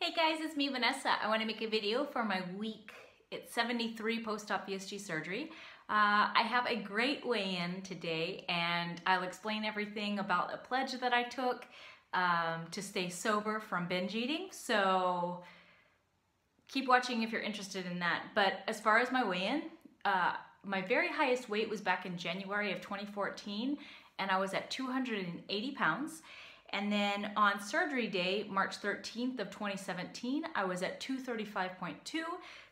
Hey guys, it's me, Vanessa. I want to make a video for my week. It's 73 post-op VSG surgery. I have a great weigh-in today, and I'll explain everything about a pledge that I took to stay sober from binge eating. So keep watching if you're interested in that. But as far as my weigh-in, my very highest weight was back in January of 2014, and I was at 280 pounds. And then on surgery day, March 13th of 2017, I was at 235.2.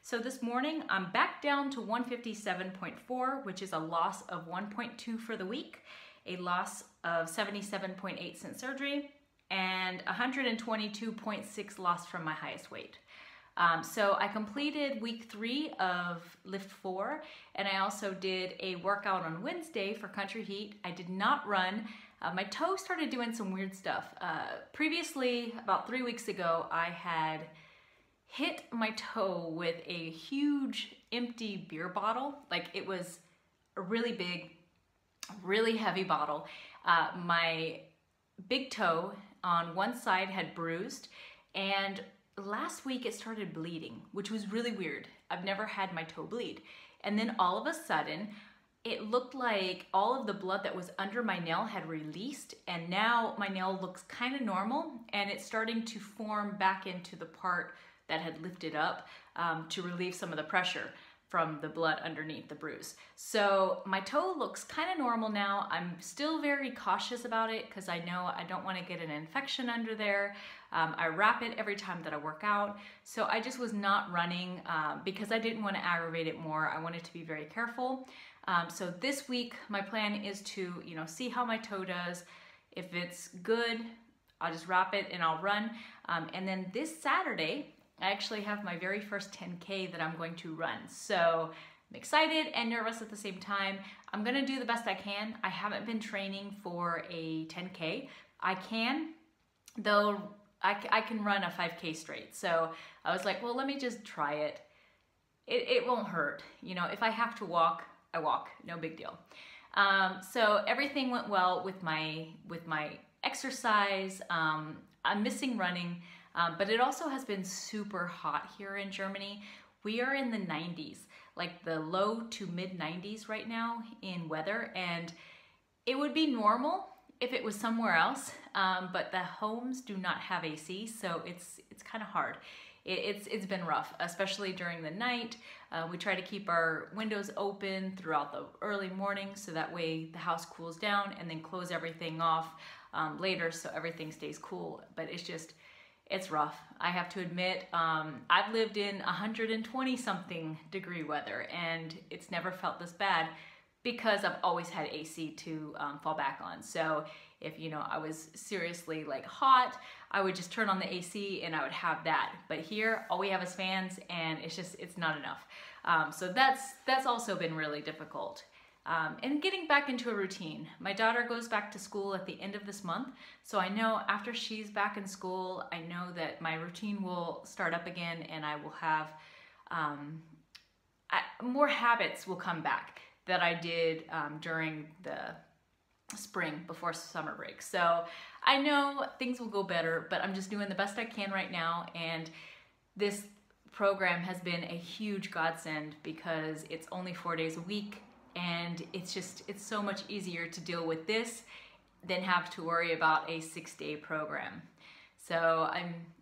So this morning, I'm back down to 157.4, which is a loss of 1.2 for the week, a loss of 77.8 since surgery, and 122.6 loss from my highest weight. So I completed week 3 of LIIFT4, and I also did a workout on Wednesday for Country Heat. I did not run. My toe started doing some weird stuff. Previously, about 3 weeks ago, I had hit my toe with a huge empty beer bottle. Like, it was a really big, really heavy bottle. My big toe on one side had bruised, and last week it started bleeding, which was really weird. I've never had my toe bleed. And then all of a sudden, it looked like all of the blood that was under my nail had released, and now my nail looks kind of normal, and it's starting to form back into the part that had lifted up to relieve some of the pressure from the blood underneath the bruise. So my toe looks kind of normal now. I'm still very cautious about it because I know I don't want to get an infection under there. I wrap it every time that I work out. So I just was not running because I didn't want to aggravate it more. I wanted to be very careful. So this week, my plan is to, see how my toe does. If it's good, I'll just wrap it and I'll run. And then this Saturday, I actually have my very first 10K that I'm going to run. So I'm excited and nervous at the same time. I'm gonna do the best I can. I haven't been training for a 10K. I can, though I can run a 5K straight. So I was like, well, let me just try it. It won't hurt. If I have to walk, I walk, no big deal. So everything went well with my exercise. I'm missing running, but it also has been super hot here in Germany. We are in the 90s, like the low to mid 90s right now in weather, and it would be normal if it was somewhere else, but the homes do not have AC, so it's kind of hard. It's been rough, especially during the night. We try to keep our windows open throughout the early morning so that way the house cools down, and then close everything off later so everything stays cool. But it's rough. I have to admit, I've lived in 120 something degree weather, and it's never felt this bad because I've always had AC to fall back on. So if I was seriously like hot, I would just turn on the AC and I would have that. But here, all we have is fans, and it's not enough. So that's also been really difficult. And getting back into a routine. My daughter goes back to school at the end of this month, so I know after she's back in school, I know that my routine will start up again, and I will have more habits will come back that I did during the spring before summer break. So I know things will go better, but I'm just doing the best I can right now, and this program has been a huge godsend because it's only 4 days a week, and it's so much easier to deal with this than have to worry about a 6-day program. So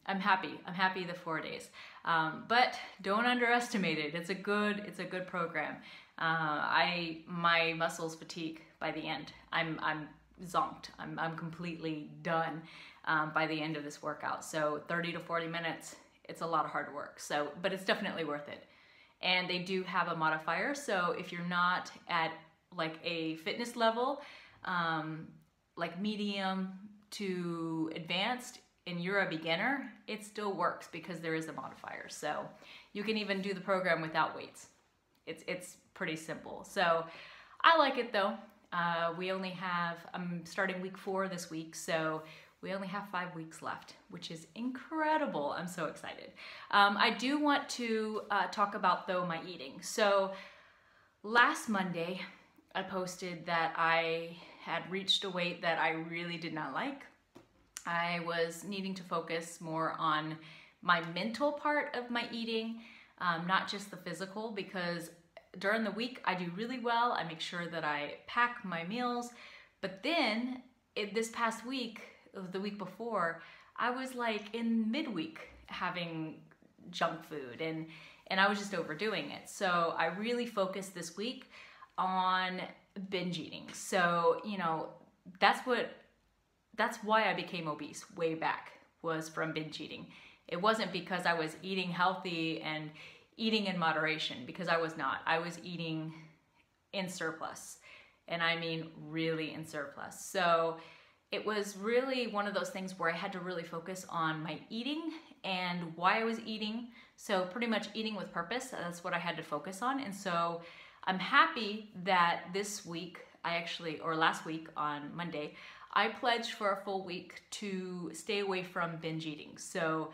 I'm happy the 4 days, but don't underestimate it. It's a good program. My muscles fatigue by the end. I'm zonked. I'm completely done by the end of this workout. So 30 to 40 minutes, it's a lot of hard work. So, but it's definitely worth it. And they do have a modifier. So if you're not at like a fitness level, like medium to advanced, and you're a beginner, it still works because there is a modifier. So you can even do the program without weights. It's pretty simple. So I like it though. I'm starting week 4 this week, so we only have 5 weeks left, which is incredible. I'm so excited. I do want to talk about though my eating. So last Monday, I posted that I had reached a weight that I really did not like. I was needing to focus more on my mental part of my eating, not just the physical, because during the week I do really well. I make sure that I pack my meals, but then this past week, the week before, I was like in midweek having junk food and I was just overdoing it. So I really focused this week on binge eating. So, you know, that's why I became obese way back, was from binge eating. It wasn't because I was eating healthy and eating in moderation, because I was not. I was eating in surplus, and I mean really in surplus. So it was really one of those things where I had to really focus on my eating and why I was eating. So pretty much eating with purpose, that's what I had to focus on. And so I'm happy that this week, or last week on Monday, I pledged for a full week to stay away from binge eating. So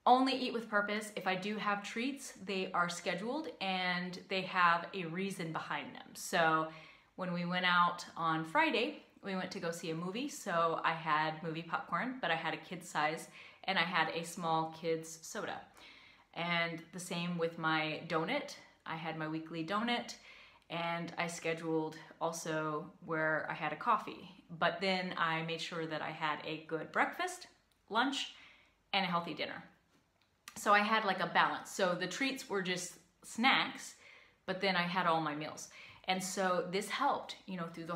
only eat with purpose. If I do have treats, they are scheduled and they have a reason behind them. So when we went out on Friday, we went to go see a movie. So I had movie popcorn, but I had a kid's size, and I had a small kid's soda. And the same with my donut. I had my weekly donut, and I scheduled also where I had a coffee. But then I made sure that I had a good breakfast, lunch, and a healthy dinner. So I had like a balance. So the treats were just snacks, but then I had all my meals. And so this helped, you know, through the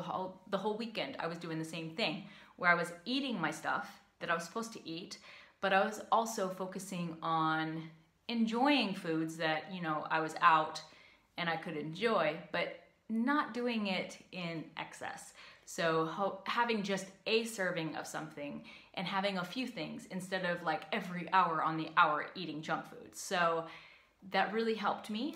whole weekend. I was doing the same thing, where I was eating my stuff that I was supposed to eat, but I was also focusing on enjoying foods that, you know, I was out and I could enjoy, but not doing it in excess. So having just a serving of something and having a few things instead of like every hour on the hour eating junk food. So that really helped me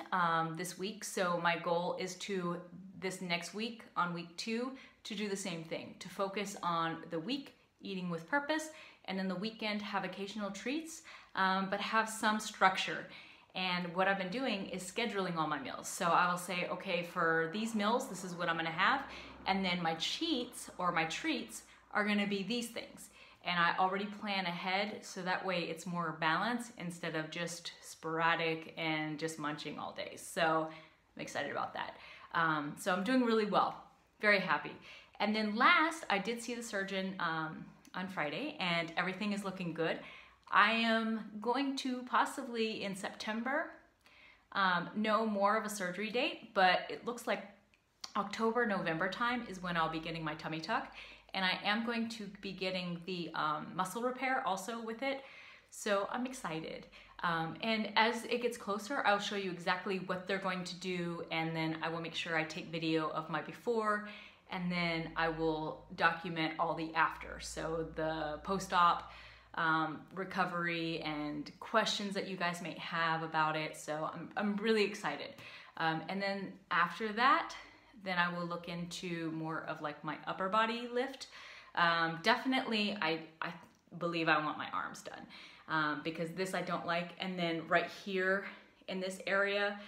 this week. So my goal is to, this next week, on week 2, to do the same thing, to focus on the week eating with purpose, and then the weekend have occasional treats, but have some structure. And what I've been doing is scheduling all my meals. So I will say, okay, for these meals, this is what I'm gonna have. And then my cheats or my treats are gonna be these things. And I already plan ahead, so that way it's more balanced instead of just sporadic and just munching all day. So I'm excited about that. So I'm doing really well, very happy. And then last, I did see the surgeon on Friday, and everything is looking good. I am going to possibly in September know more of a surgery date, but it looks like October, November time is when I'll be getting my tummy tuck. And I am going to be getting the muscle repair also with it. So I'm excited. And as it gets closer, I'll show you exactly what they're going to do. And then I will make sure I take video of my before, and then I will document all the after. So the post-op recovery and questions that you guys may have about it. So I'm really excited. And then after that, then I will look into more of like my upper body lift. Definitely, I believe I want my arms done because this I don't like. And then right here in this area,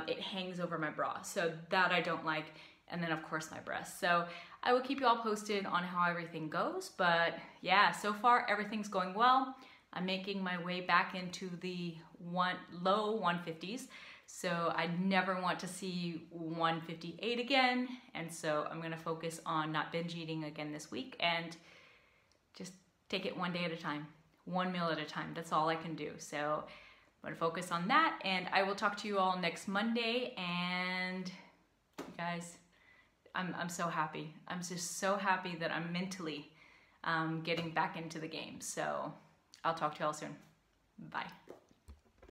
it hangs over my bra. So that I don't like. And then of course my breasts. So I will keep you all posted on how everything goes. But yeah, so far everything's going well. I'm making my way back into the low 150s. So I never want to see 158 again. And so I'm gonna focus on not binge eating again this week and just take it one day at a time, one meal at a time. That's all I can do. So I'm gonna focus on that, and I will talk to you all next Monday. And you guys, I'm so happy. I'm just so happy that I'm mentally getting back into the game. So I'll talk to you all soon. Bye.